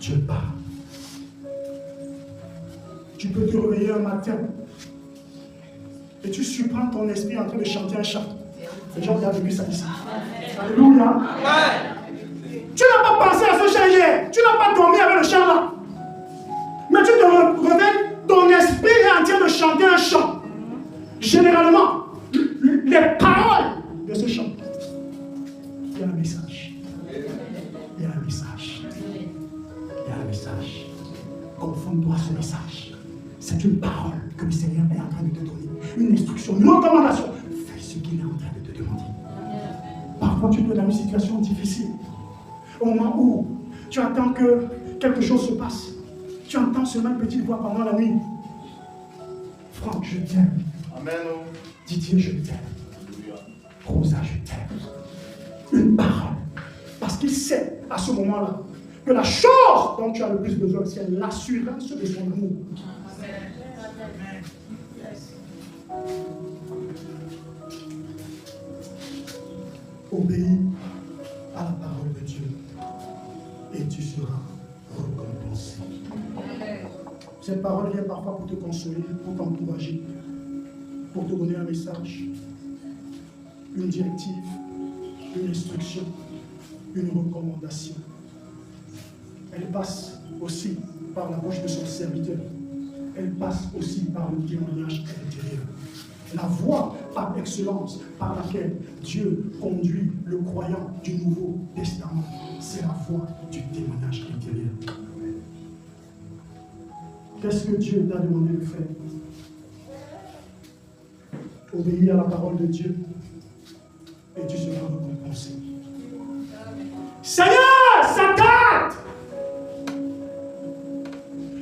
Dieu parle. Tu peux te réveiller un matin et tu surprends ton esprit en train de chanter un chant. Les gens qui ont vécu ça ici. Alléluia. Tu n'as pas pensé à ce chant hier. Tu n'as pas dormi avec le chant là. Mais tu te réveilles, ton esprit est en train de chanter un chant. Généralement, les paroles de ce chant, il y a un message. Il y a un message. Il y a un message. Confonds-toi ce message. C'est une parole que le Seigneur est en train de te donner. Une instruction, une recommandation. Fais ce qu'il est en train de te demander. Parfois, tu es dans une situation difficile. Au moment où tu attends que quelque chose se passe, tu entends seulement une petite voix pendant la nuit. Franck, je t'aime. Amen. Didier, je t'aime. Rosa, je t'aime. Une parole. Parce qu'il sait à ce moment-là que la chose dont tu as le plus besoin, c'est l'assurance de son amour. Obéis à la parole de Dieu et tu seras récompensé. Cette parole vient parfois pour te consoler, pour t'encourager, pour te donner un message, une directive, une instruction, une recommandation. Elle passe aussi par la bouche de son serviteur. Elle passe aussi par le témoignage intérieur. La voie par excellence par laquelle Dieu conduit le croyant du Nouveau Testament, c'est la voie du témoignage intérieur. Qu'est-ce que Dieu t'a demandé de faire? Obéir à la parole de Dieu et tu seras récompensé. Seigneur, ça date!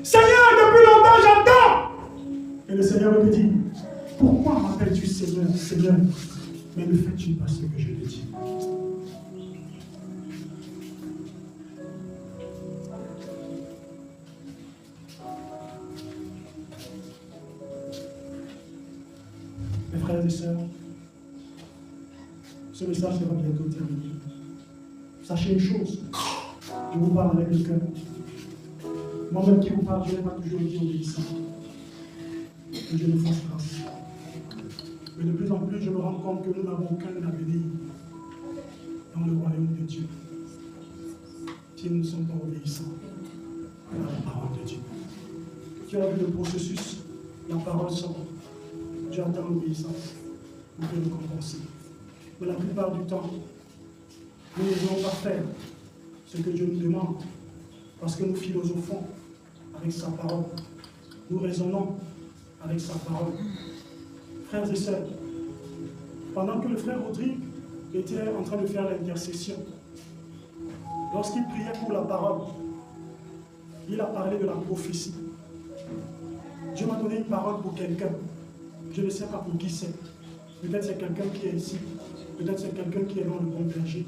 Seigneur, depuis longtemps j'entends! Et le Seigneur me dit, pourquoi m'appelles-tu Seigneur, Seigneur, mais ne fais-tu pas ce que je te dis? Mes frères et sœurs, ce message sera bientôt terminé. Sachez une chose, je vous parle avec le cœur. Moi-même qui vous parle, je n'ai pas toujours été obéissant. Que Dieu nous fasse grâce. Mais de plus en plus, je me rends compte que nous n'avons aucun avenir dans le royaume de Dieu si nous ne sommes pas obéissants à la parole de Dieu. Tu as vu le processus, la parole sort. Dieu attend l'obéissance pour te récompenser. Mais la plupart du temps, nous ne voulons pas faire ce que Dieu nous demande parce que nous philosophons avec sa parole. Nous raisonnons avec sa parole. Frères et sœurs, pendant que le frère Rodrigue était en train de faire l'intercession, lorsqu'il priait pour la parole, il a parlé de la prophétie. Dieu m'a donné une parole pour quelqu'un. Je ne sais pas pour qui c'est. Peut-être c'est quelqu'un qui est ici. Peut-être c'est quelqu'un qui est dans le bon berger.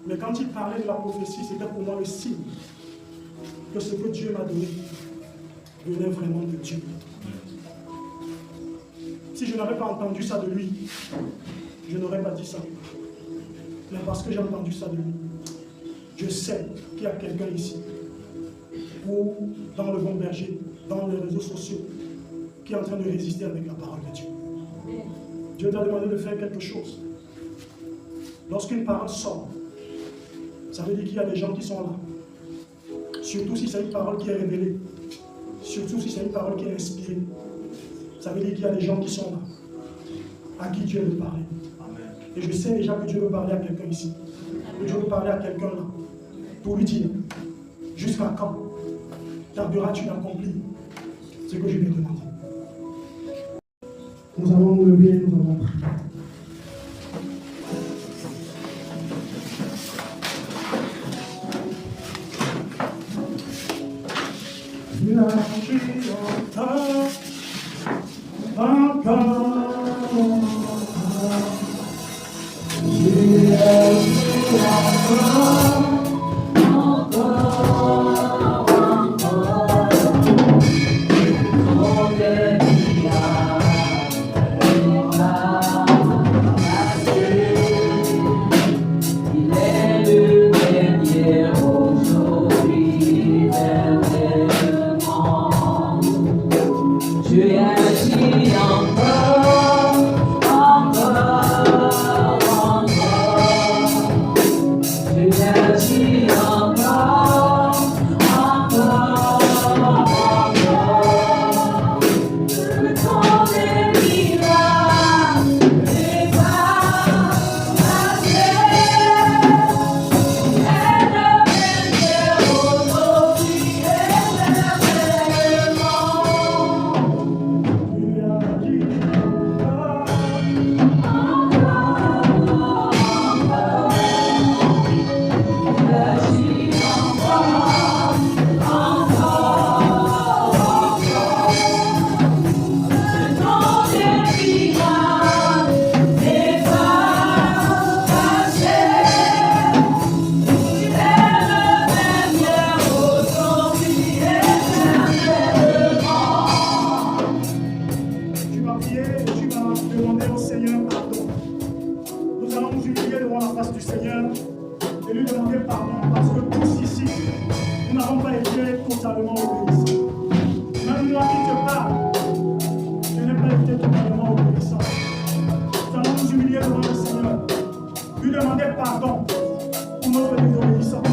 Mais quand il parlait de la prophétie, c'était pour moi le signe que ce que Dieu m'a donné venait vraiment de Dieu. Si je n'avais pas entendu ça de lui, je n'aurais pas dit ça. Mais parce que j'ai entendu ça de lui, je sais qu'il y a quelqu'un ici, ou dans le bon berger, dans les réseaux sociaux, qui est en train de résister avec la parole de Dieu. Dieu t'a demandé de faire quelque chose. Lorsqu'une parole sort, ça veut dire qu'il y a des gens qui sont là. Surtout si c'est une parole qui est révélée. Surtout si c'est une parole qui est inspirée. Ça veut dire qu'il y a des gens qui sont là, à qui Dieu veut parler. Et je sais déjà que Dieu veut parler à quelqu'un ici. Que Dieu veut parler à quelqu'un là. Pour lui dire, jusqu'à quand tarderas-tu d'accomplir ce que je vais te demander? Nous allons nous lever, nous allons prier. Il est le dernier aujourd'hui. totalement obéissant. Même moi qui te parle, je n'ai pas été totalement obéissant. Nous allons nous humilier devant le Seigneur, lui demander pardon pour notre désobéissance.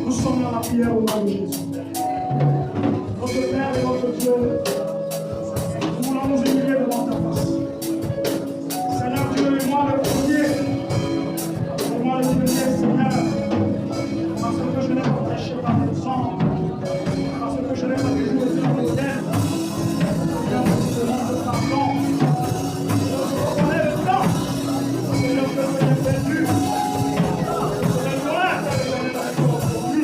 Nous sommes dans la prière au nom de Jésus. Notre Père et notre Dieu, nous voulons nous humilier devant ta face. Seigneur Dieu, et moi le premier, et moi le premier, Seigneur, parce que je n'ai pas prêché par le sang, parce que je n'ai pas toujours été un modèle. Seigneur, je te demande pardon. Je reconnais le temps, Seigneur, que je l'ai perdu. C'est toi qui as donné la réponse pour lui.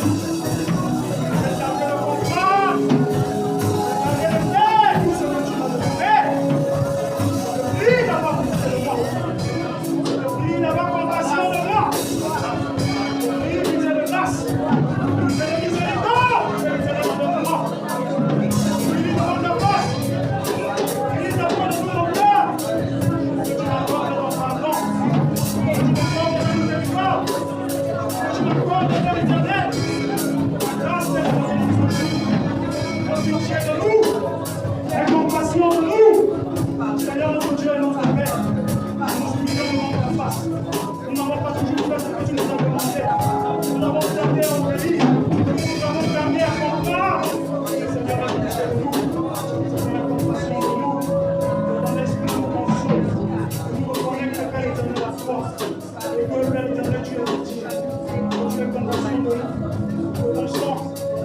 C'est ta que le comprendre. C'est ta vérité, tout ce que tu m'as demandé. Je te prie d'avoir pitié de moi. Je te prie d'avoir compassion de moi. Je te prie de misère de grâce. Je te prie de miséricorde. Je te prie de pardonnement. Je te prie de rendre grâce. Je te prie d'avoir de tout mon cœur. Que tu m'accordes ton pardon. Que tu m'accordes ta miséricorde. Que tu m'accordes ton éternel. Grâce de la pitié de nous. La compassion de nous. Seigneur notre Dieu et notre Père. Nous nous humilions devant ta face. Nous n'avons pas toujours fait ce que tu nous as demandé. Nous avons tardé à obéir. Nous avons tardé à comprendre. Seigneur, la pitié de nous. Seigneur, la compassion de nous. Que ton esprit nous console. Que nous reconnaisions que Père éternel la force. Et que Père éternel tu es le Dieu. Que tu es compassion de nous. Que ton sang,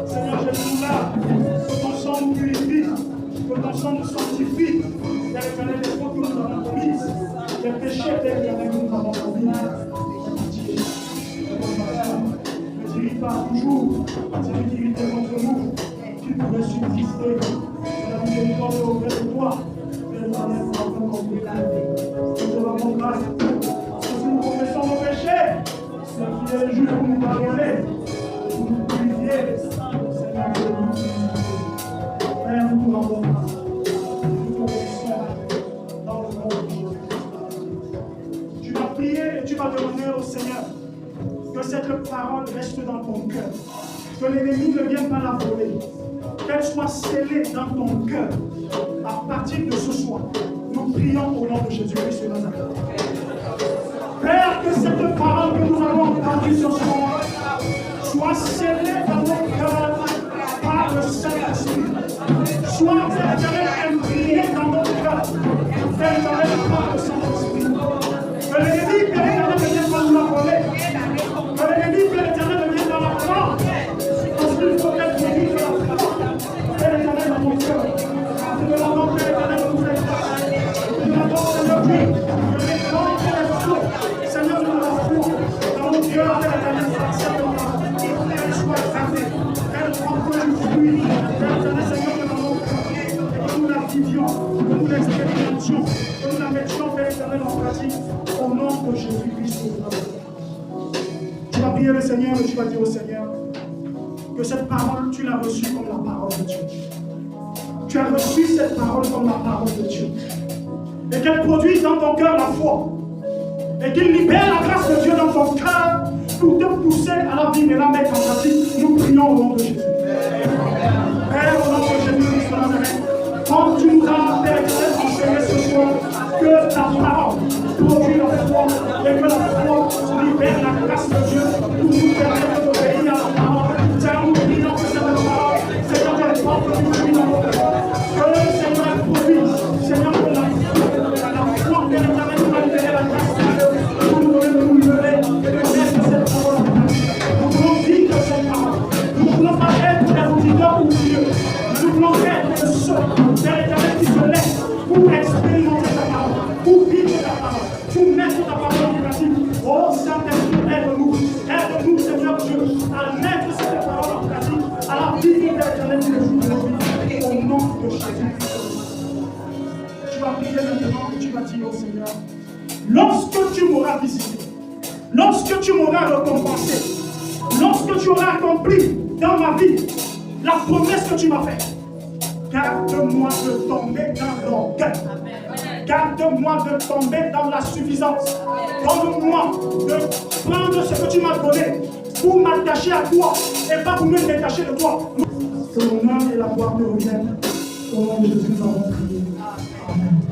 Seigneur, je nous lave. Que ton sang nous purifie. Que ton sang nous sanctifie. Père éternel, les fautes que nous avons commises. Les péchés, Père éternel, que nous avons commis. Ne dirige pas toujours celui qui lutte contre nous, qui pourrait subsister. La miséricorde est auprès de toi. Père éternel, nous avons compris. Nous te rendons grâce. Si nous confessons nos péchés, c'est qui est juste pour nous pardonner, pour nous purifier. Seigneur, Père, nous te rendons grâce. Nous t'obéissons dans le nom de Jésus. Tu vas prier et tu vas demander au Seigneur que cette parole reste dans ton cœur, que l'ennemi ne vienne pas la voler, qu'elle soit scellée dans ton cœur. À partir de ce soir, nous prions au nom de Jésus-Christ de Nazareth. Père, que cette parole que nous avons entendue ce soir soit scellée dans nos cœurs par le Saint-Esprit. Soit imprimée dans nos cœurs par le Saint-Esprit. Que l'ennemi, Père éternel, ne vienne pas nous la voler. Que l'ennemi, Père éternel, ne vienne pas la prendre. Parce qu'il faut qu'elle guérisse de la place. Père éternel, dans mon cœur. Nous demandons, Père éternel, de nous faire grâce. Nous demandons, Seigneur Dieu, que les gens qui les flots, Seigneur, de la foi, dans nos cœurs, Père éternel, qu'elle soit gardée, qu'elle prenne du fruit, Père éternel, Seigneur, dans nos cœurs, et que nous la vivions, que nous l'expérimentions, que nous la mettions, Père éternel, en pratique, au nom de Jésus-Christ. Tu vas prier le Seigneur et tu vas dire au Seigneur que cette parole, tu l'as reçue comme la parole de Dieu. Tu as reçu cette parole comme la parole de Dieu. Et qu'elle produise dans ton cœur la foi. Et qu'il libère la grâce de Dieu dans ton cœur pour te pousser à la vie et la mettre en pratique. Nous prions au nom de Jésus. Père, au nom de Jésus-Christ de Nazareth, quand tu nous as, Père éternel, enseigné ce soir que ta parole produit la foi et que la foi libère la grâce de Dieu pour nous permettre d'obéir à la parole. Seigneur, nous prions que cette parole, Seigneur, qu'elle porte du fruit dans nos cœurs. Que le Seigneur elle produise, Seigneur, que la foi, Père éternel, nous va libérer la grâce de Dieu pour nous donner de nous lever et de mettre cette parole en pratique. Nous voulons vivre cette parole. Nous ne voulons pas être des auditeurs oublieux. Nous voulons être ceux, Père éternel, qui se lèvent pour expérimenter ta parole, pour vivre ta parole, pour mettre ta parole en pratique. Oh Saint-Esprit, aide-nous. Aide-nous, Seigneur Dieu, à mettre cette parole en pratique, à la vivre, Père éternel, tous les jours de nos vies, au nom de Jésus. Tu vas prier maintenant et tu vas dire au Seigneur, lorsque tu m'auras visité, lorsque tu m'auras récompensé, lorsque tu auras accompli dans ma vie la promesse que tu m'as faite, garde-moi de tomber dans l'orgueil. Garde-moi de tomber dans la suffisance. Donne-moi de prendre ce que tu m'as donné pour m'attacher à toi et pas pour me détacher de toi. Que l'honneur et la gloire te reviennent. Au nom de Jésus, nous avons prié. Amen.